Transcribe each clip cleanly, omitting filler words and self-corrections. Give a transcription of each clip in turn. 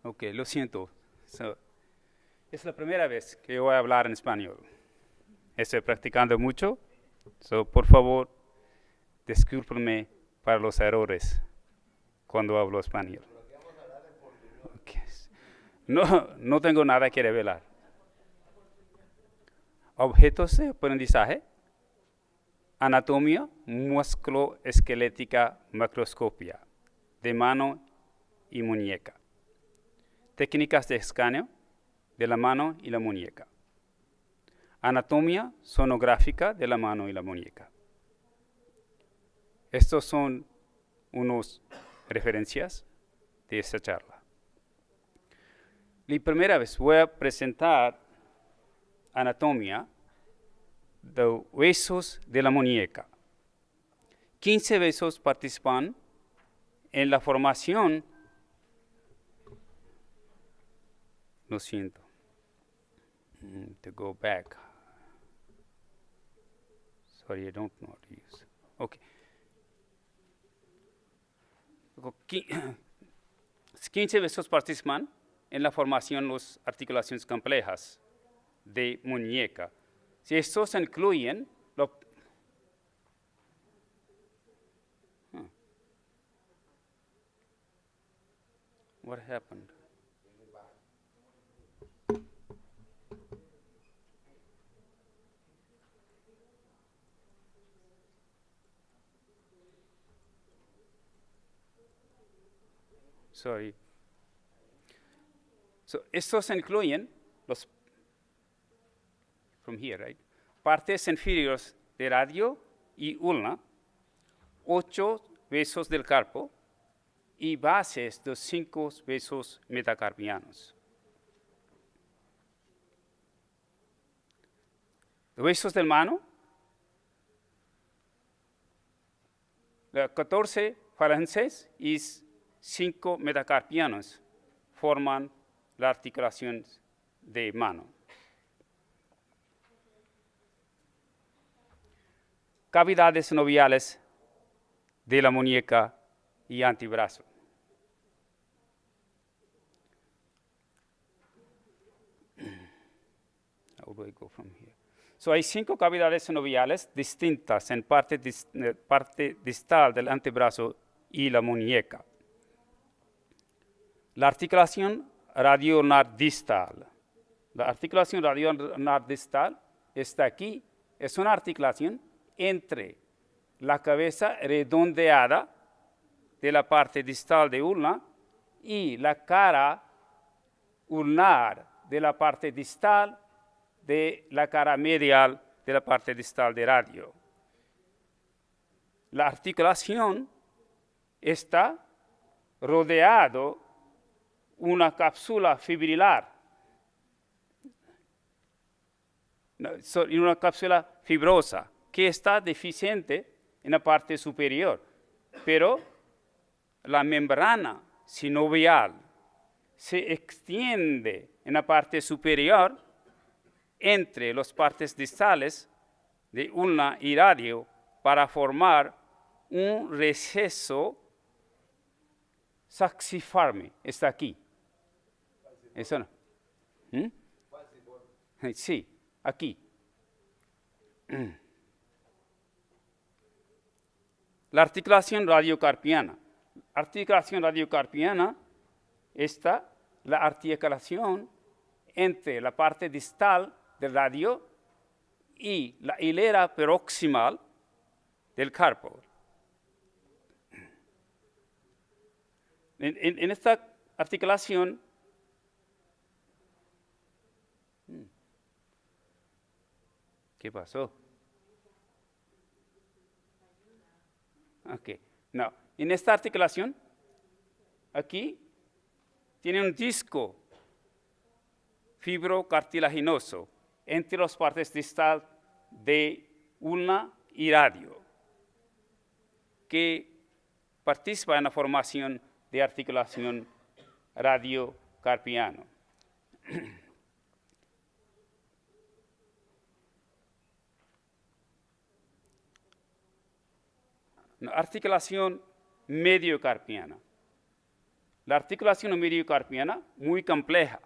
Ok, lo siento. Es la primera vez que voy a hablar en español. Estoy practicando mucho. Por favor, discúlpenme para los errores cuando hablo español. Okay. No tengo nada que revelar. Objetos de aprendizaje. Anatomía musculoesquelética macroscopia de mano y muñeca. Técnicas de escaneo de la mano y la muñeca. Anatomía sonográfica de la mano y la muñeca. Estos son unas referencias de esta charla. La primera vez voy a presentar anatomía de huesos de la muñeca. 15 huesos participan en la formación. Lo siento. To go back. Sorry, I don't know how to use. Okay. 15 huesos participan en la formación de las articulaciones complejas de muñeca. Si estos incluyen What happened? Sorry. Estos incluyen los from here, right? Partes inferiores de radio y ulna, 8 huesos del carpo y bases de 5 huesos metacarpianos. Los huesos del mano, 14 falanges y 5 metacarpianos forman la articulación de mano. Cavidades sinoviales de la muñeca y antebrazo. How do I go from here? Hay 5 cavidades sinoviales distintas en parte distal del antebrazo y la muñeca. La articulación radioulnar distal. La articulación radioulnar distal está aquí. Es una articulación entre la cabeza redondeada de la parte distal de ulna y la cara ulnar de la parte distal de la cara medial de la parte distal de radio. La articulación está rodeado una cápsula fibrilar, una cápsula fibrosa que está deficiente en la parte superior, pero la membrana sinovial se extiende en la parte superior entre las partes distales de ulna y radio para formar un receso saxiforme. Está aquí. ¿Eso no? Sí, aquí. La articulación radiocarpiana. Articulación radiocarpiana está la articulación entre la parte distal del radio y la hilera proximal del carpo. En esta articulación, ¿qué pasó? Okay. No. En esta articulación, aquí, tiene un disco fibrocartilaginoso entre las partes distal de ulna y radio, que participa en la formación de articulación radiocarpiana. una articulación mediocarpiana. La articulación mediocarpiana muy compleja.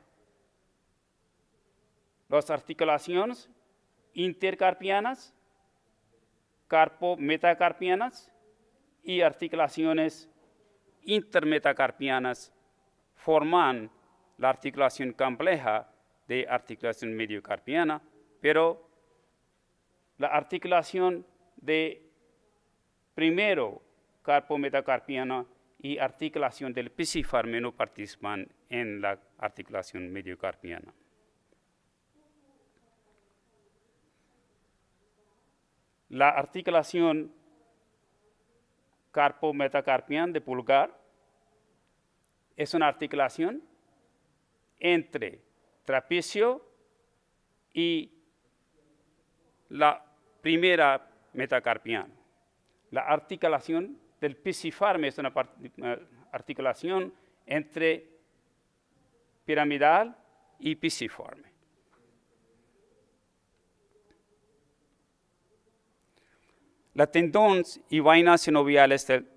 Las articulaciones intercarpianas, carpo-metacarpianas y articulaciones intermetacarpianas forman la articulación compleja de articulación mediocarpiana, pero la articulación de primero carpo-metacarpiana y articulación del pisiforme no participan en la articulación mediocarpiana. La articulación carpo-metacarpiana de pulgar es una articulación entre trapecio y la primera metacarpiana. La articulación del pisiforme es una articulación entre piramidal y pisiforme. Los tendones y vainas sinoviales del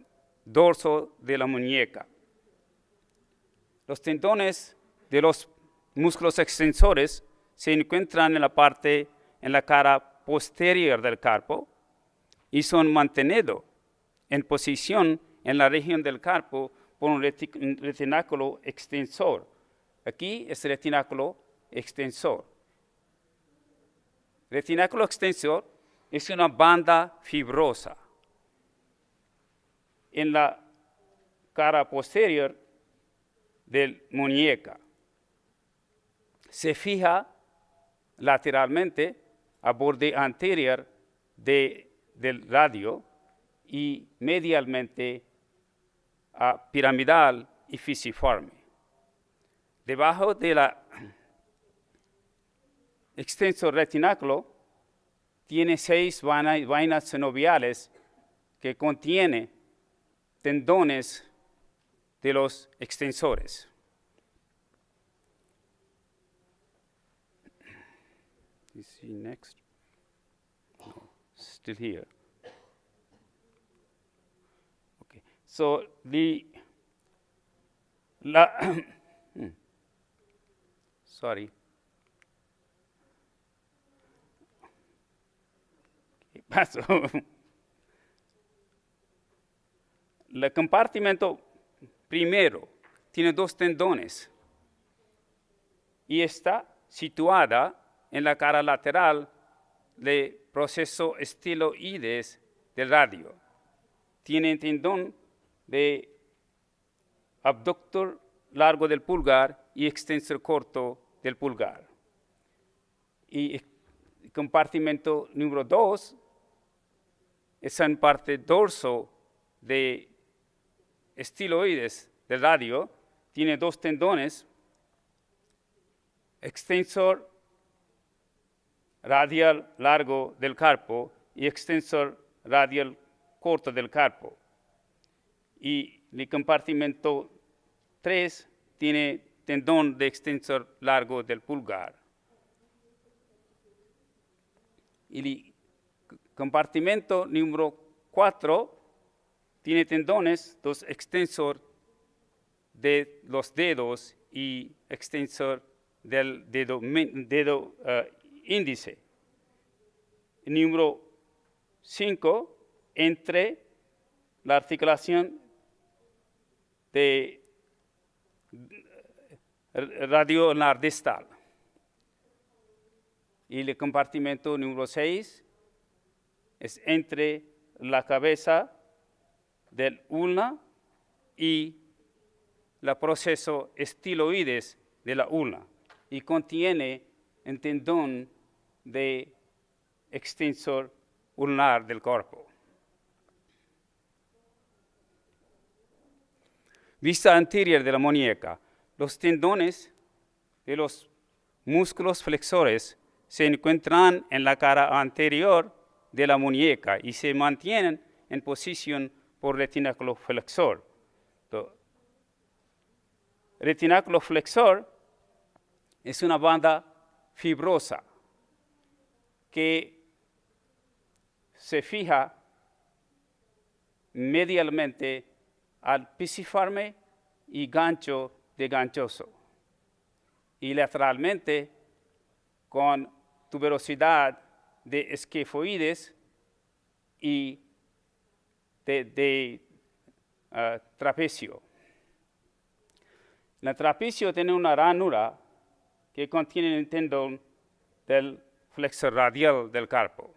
dorso de la muñeca. Los tendones de los músculos extensores se encuentran en la cara posterior del carpo y son mantenidos en posición en la región del carpo por un retináculo extensor. Aquí es el retináculo extensor. Retináculo extensor es una banda fibrosa en la cara posterior del muñeca. Se fija lateralmente a borde anterior del radio y medialmente a piramidal y fisiforme. Debajo de la extensor retináculo tiene 6 vainas sinoviales que contienen tendones de los extensores. You see next? No, still here. Okay, so sorry. ¿Qué pasó? El compartimento primero tiene 2 tendones y está situada en la cara lateral del proceso estiloides del radio. Tiene tendón de abductor largo del pulgar y extensor corto del pulgar. Y el compartimento número 2 es en parte dorso de estiloides del radio. Tiene 2 tendones, extensor radial largo del carpo y extensor radial corto del carpo. Y el compartimento 3 tiene tendón de extensor largo del pulgar. Y el compartimento número 4 tiene tendones, 2 extensor de los dedos y extensor del dedo índice. Número 5, entre la articulación de radioulnar distal. Y el compartimento número 6 es entre la cabeza del ulna y el proceso estiloides de la ulna y contiene un tendón de extensor ulnar del cuerpo. Vista anterior de la muñeca. Los tendones de los músculos flexores se encuentran en la cara anterior de la muñeca y se mantienen en posición por retináculo flexor. Retináculo flexor es una banda fibrosa que se fija medialmente al pisiforme y gancho de ganchoso, y lateralmente con tuberosidad de esquifoides y de trapecio. El trapecio tiene una ranura que contiene el tendón del flexor radial del carpo.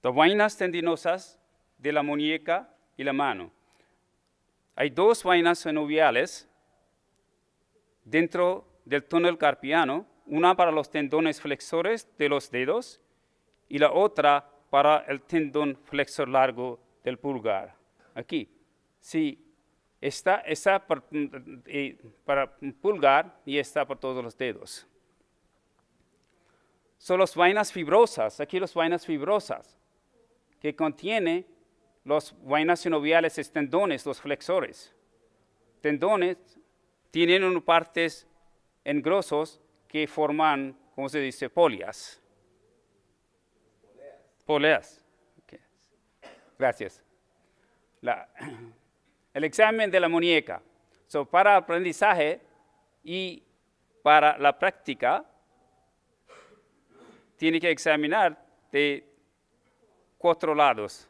Las vainas tendinosas de la muñeca y la mano. Hay dos vainas sinoviales dentro del túnel carpiano, una para los tendones flexores de los dedos y la otra para el tendón flexor largo del pulgar. Aquí, sí, está para pulgar y está para todos los dedos. Son las vainas fibrosas, aquí las vainas fibrosas, que contiene los vainas sinoviales, tendones, los flexores. Tendones tienen unas partes engrosos que forman, ¿cómo se dice? Polias. Poleas. Okay. Gracias. El examen de la muñeca. Para aprendizaje y para la práctica, tiene que examinar de 4 lados: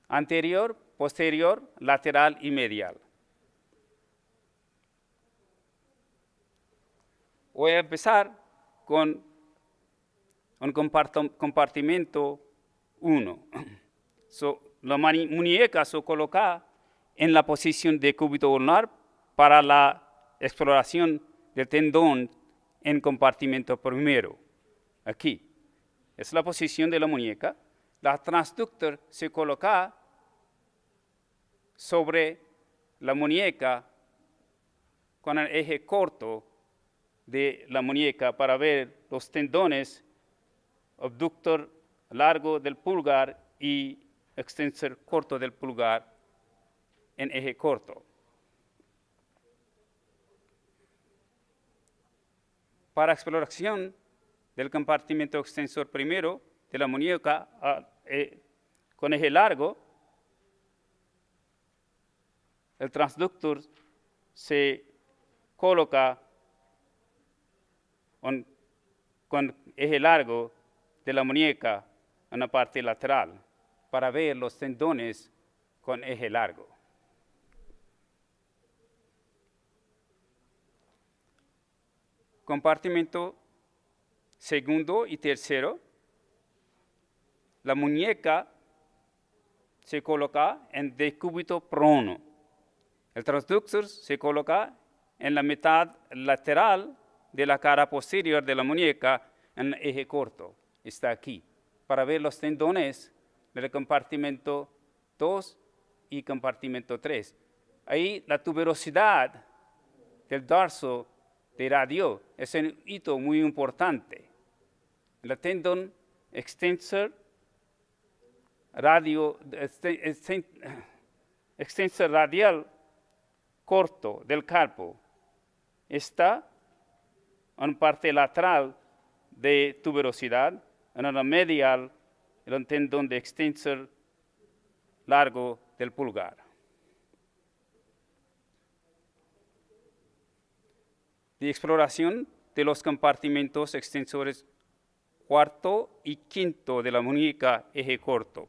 anterior, posterior, lateral y medial. Voy a empezar con un compartimento 1. La muñeca se coloca en la posición de cúbito ulnar para la exploración del tendón en compartimento primero. Aquí es la posición de la muñeca. La transductor se coloca sobre la muñeca con el eje corto de la muñeca para ver los tendones abductor largo del pulgar y extensor corto del pulgar en eje corto. Para exploración del compartimento extensor primero de la muñeca con eje largo, el transductor se coloca con eje largo de la muñeca en la parte lateral para ver los tendones con eje largo. Compartimento segundo y tercero. La muñeca se coloca en decúbito prono. El transductor se coloca en la mitad lateral de la cara posterior de la muñeca en el eje corto. Está aquí, para ver los tendones del compartimento 2 y compartimento 3. Ahí la tuberosidad del dorso de radio es un hito muy importante. El tendón extensor radial corto del carpo está en parte lateral de tuberosidad, en la medial el tendón de extensor largo del pulgar. De exploración de los compartimentos extensores cuarto y quinto de la muñeca eje corto.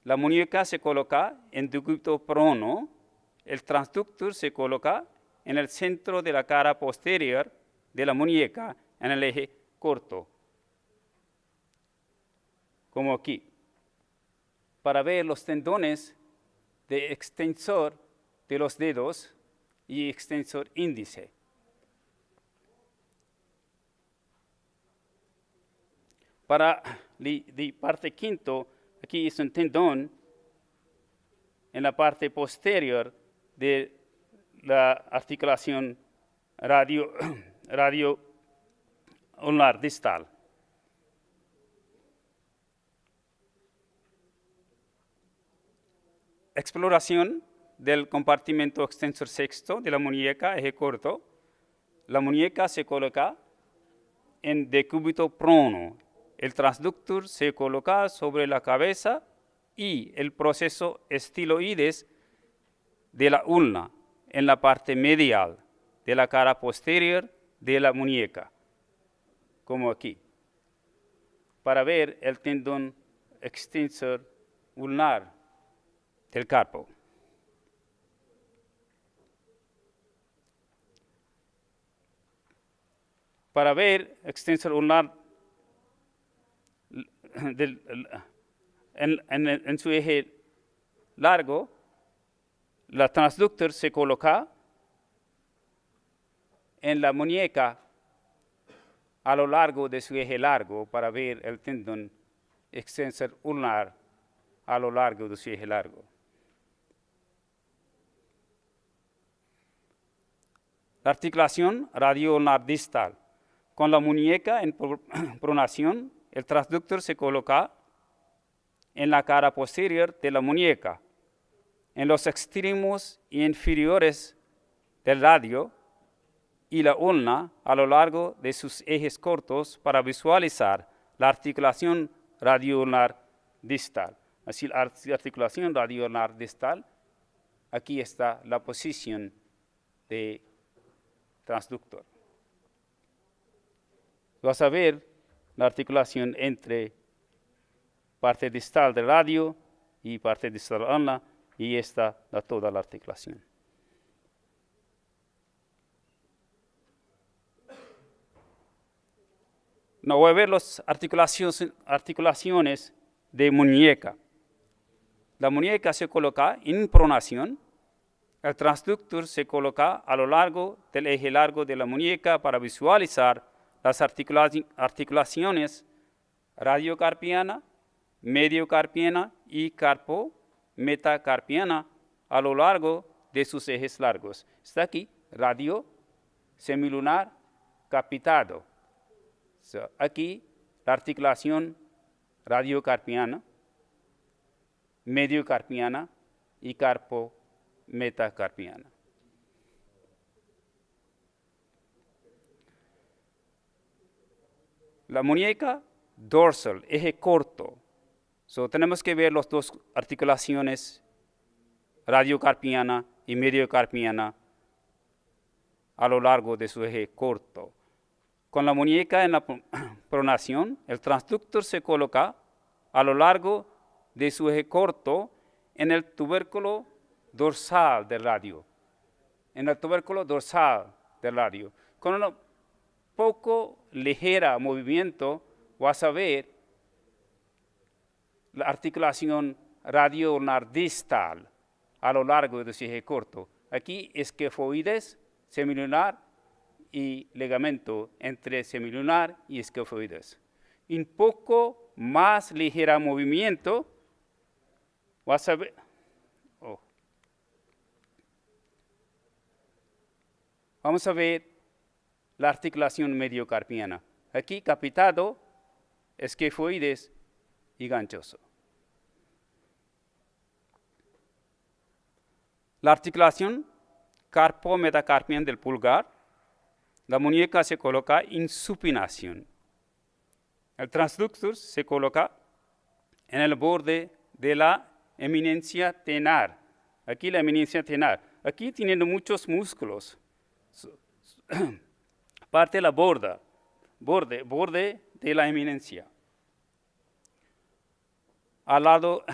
La muñeca se coloca en decúbito prono. El transductor se coloca en el centro de la cara posterior de la muñeca en el eje corto, como aquí, para ver los tendones de extensor de los dedos y extensor índice. Para la parte quinto, aquí es un tendón en la parte posterior de la articulación radio ulnar distal. Exploración del compartimento extensor sexto de la muñeca, eje corto. La muñeca se coloca en decúbito prono. El transductor se coloca sobre la cabeza y el proceso estiloides de la ulna en la parte medial de la cara posterior de la muñeca, como aquí, para ver el tendón extensor ulnar del carpo. Para ver extensor ulnar en su eje largo, la transductor se coloca en la muñeca a lo largo de su eje largo para ver el tendón extensor ulnar a lo largo de su eje largo. La articulación radioulnar distal. Con la muñeca en pronación, el transductor se coloca en la cara posterior de la muñeca, en los extremos inferiores del radio y la ulna a lo largo de sus ejes cortos para visualizar la articulación radioulnar distal. Así, la articulación radioulnar distal, aquí está la posición de transductor. Vas a ver la articulación entre parte distal del radio y parte distal de la ulna, y esta da toda la articulación. No voy a ver las articulaciones de muñeca. La muñeca se coloca en pronación. El transductor se coloca a lo largo del eje largo de la muñeca para visualizar las articulaciones radiocarpiana, mediocarpiana y carpo-metacarpiana a lo largo de sus ejes largos. Está aquí, radio, semilunar, capitado. Aquí la articulación radiocarpiana, mediocarpiana y carpo-metacarpiana. La muñeca dorsal, eje corto. Tenemos que ver las dos articulaciones radiocarpiana y mediocarpiana a lo largo de su eje corto. Con la muñeca en la pronación, el transductor se coloca a lo largo de su eje corto en el tubérculo dorsal del radio. En el tubérculo dorsal del radio. Con un poco ligera movimiento vas a ver la articulación radioulnar distal a lo largo de su eje corto. Aquí esquifoides, semilunar y ligamento entre semilunar y esquifoides. Un poco más ligera movimiento vas a ver. Vamos a ver la articulación mediocarpiana. Aquí capitado, esquifoides y ganchoso. La articulación carpo-metacarpiana del pulgar, la muñeca se coloca en supinación. El transductor se coloca en el borde de la eminencia tenar. Aquí la eminencia tenar. Aquí tienen muchos músculos. Parte de la borde de la eminencia. Al lado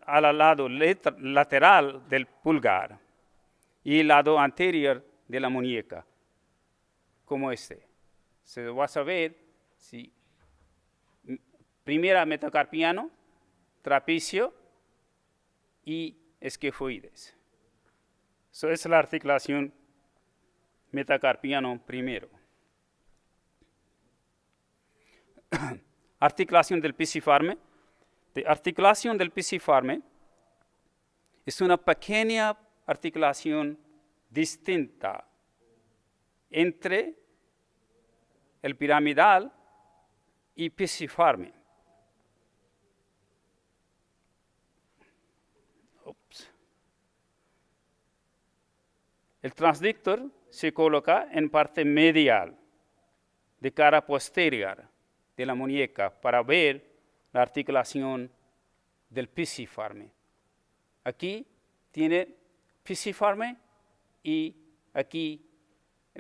al lado lateral del pulgar y el lado anterior de la muñeca, como este. Se va a saber si primera metacarpiano, trapecio y esquifoides. Eso es la articulación metacarpiano primero. Articulación del pisiforme. La articulación del pisiforme es una pequeña articulación distinta entre el piramidal y pisiforme. El transductor se coloca en parte medial de cara posterior de la muñeca para ver la articulación del pisiforme. Aquí tiene pisiforme y aquí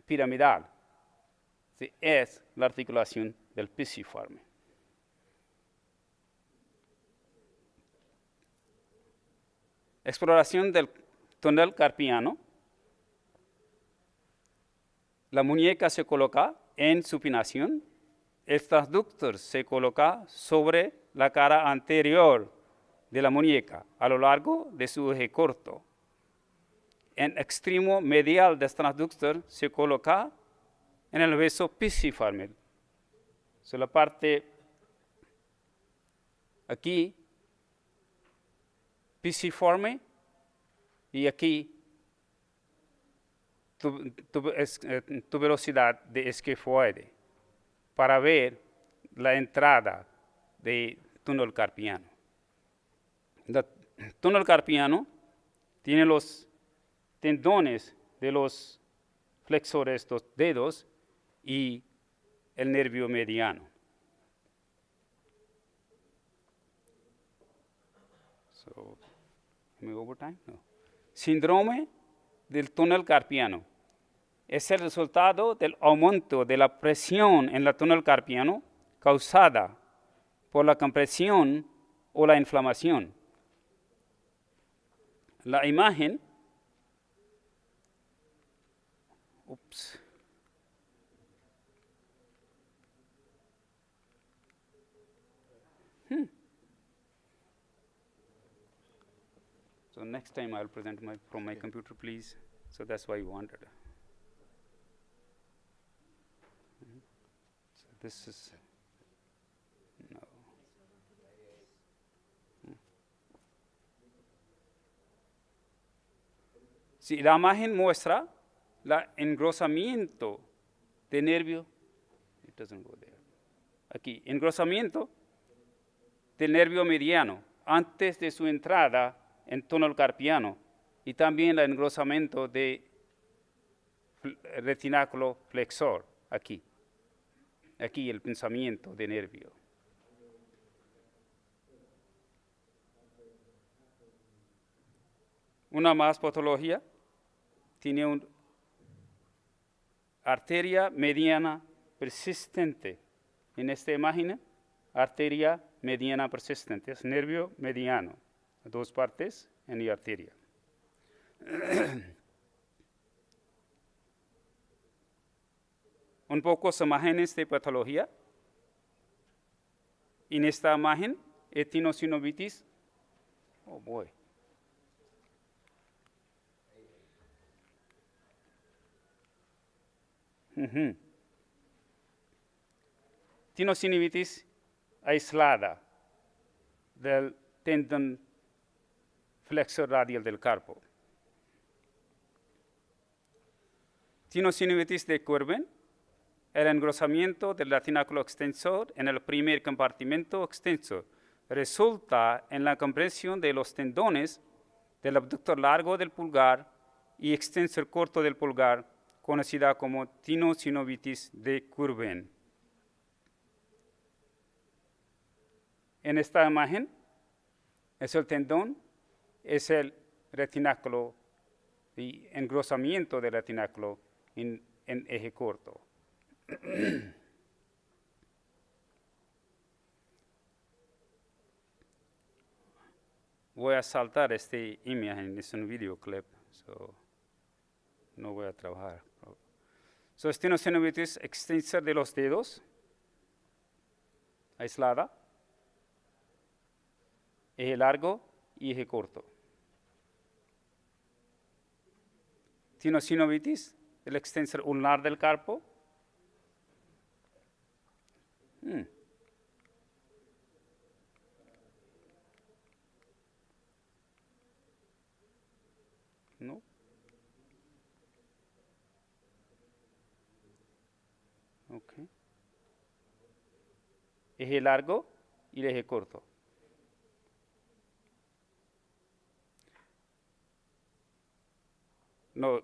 piramidal. Sí, es la articulación del pisiforme. Exploración del túnel carpiano. La muñeca se coloca en supinación. El transductor se coloca sobre la cara anterior de la muñeca a lo largo de su eje corto. En extremo medial del transductor se coloca en el hueso pisiforme. So, la parte aquí pisiforme y aquí tuberosidad de esquifoide para ver la entrada del túnel carpiano. El túnel carpiano tiene los tendones de los flexores de los dedos y el nervio mediano. So, am I over time? No. Síndrome del túnel carpiano. Es el resultado del aumento de la presión en el túnel carpiano causada por la compresión o la inflamación. La imagen, So next time I'll present from my computer, please. So that's why you wanted. So this is, no. Sí, la imagen muestra el engrosamiento de nervio. It doesn't go there. Aquí, engrosamiento del nervio mediano antes de su entrada en túnel carpiano y también el engrosamiento de retináculo flexor aquí. Aquí el pensamiento de nervio. Una más patología tiene una arteria mediana persistente. En esta imagen, arteria mediana persistente, es nervio mediano, dos partes en la arteria. Un poco imágenes de patología. En esta imagen, etimosinovitis. Oh boy. Tendinosinusitis aislada del tendón flexor radial del carpo. Tendinosinusitis de Corbin, el engrosamiento del retináculo extensor en el primer compartimento extensor resulta en la compresión de los tendones del abductor largo del pulgar y extensor corto del pulgar, conocida como tendinosinusitis de Corbin. En esta imagen es el tendón, es el retináculo y engrosamiento del retináculo en eje corto. Voy a saltar esta imagen, es un videoclip, so no voy a trabajar. So, tendinosinusitis extensor de los dedos, aislada, eje largo y eje corto. Tendinosinusitis, el extensor ulnar del carpo. No. Okay. Eje largo y el eje corto. No,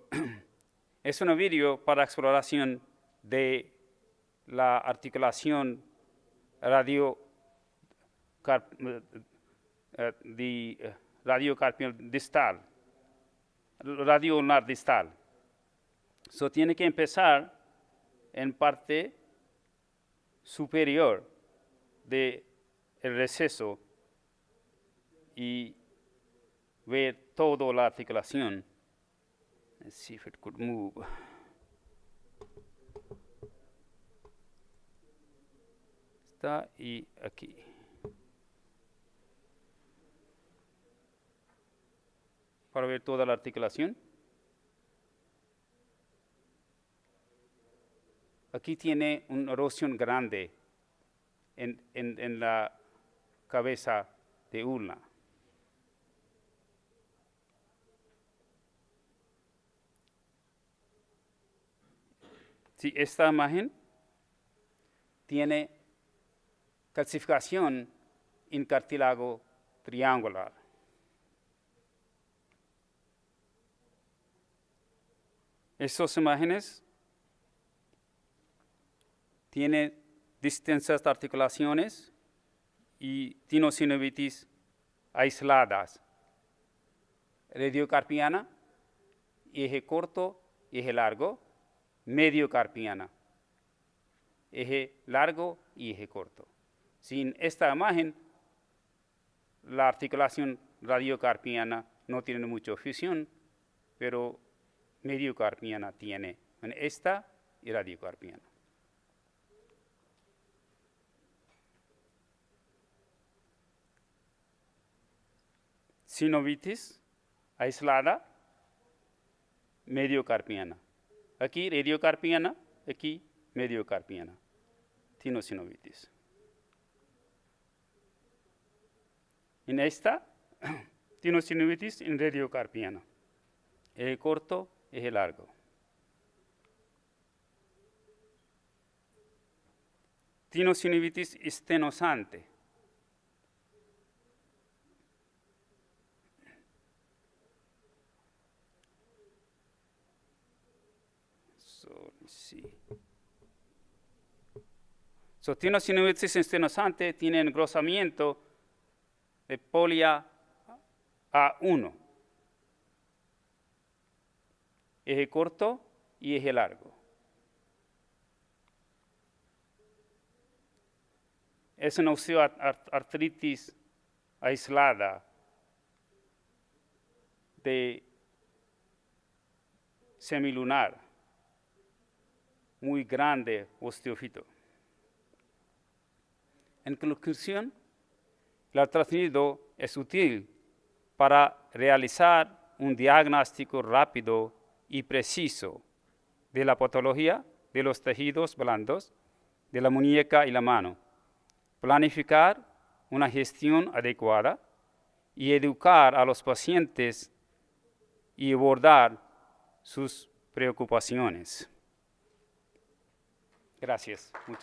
es un video para exploración de la articulación radiocarpiano distal, radioulnar distal. So tiene que empezar en parte superior del receso y ver toda la articulación. Let's see if it could move. Está y aquí. Para ver toda la articulación. Aquí tiene una erosión grande en la cabeza de ulna. Sí, esta imagen tiene calcificación en cartílago triangular. Estas imágenes tienen distintas articulaciones y tinosinovitis aisladas. Radiocarpiana, eje corto, eje largo. Mediocarpiana, eje largo y eje corto. Sin esta imagen, la articulación radiocarpiana no tiene mucha fusión, pero mediocarpiana tiene esta y radiocarpiana. Sinovitis aislada, mediocarpiana. Aquí radiocarpiana, aquí mediocarpiana, tinosinovitis. En esta, tinosinovitis en radiocarpiana, eje corto, eje largo. Tinosinovitis estenosante. So, tinosinovitis estenosante tiene engrosamiento de polia A1, eje corto y eje largo. Es una osteoartritis aislada de semilunar, muy grande osteofito. En conclusión, el ultrasonido es útil para realizar un diagnóstico rápido y preciso de la patología de los tejidos blandos de la muñeca y la mano, planificar una gestión adecuada y educar a los pacientes y abordar sus preocupaciones. Gracias. Muchas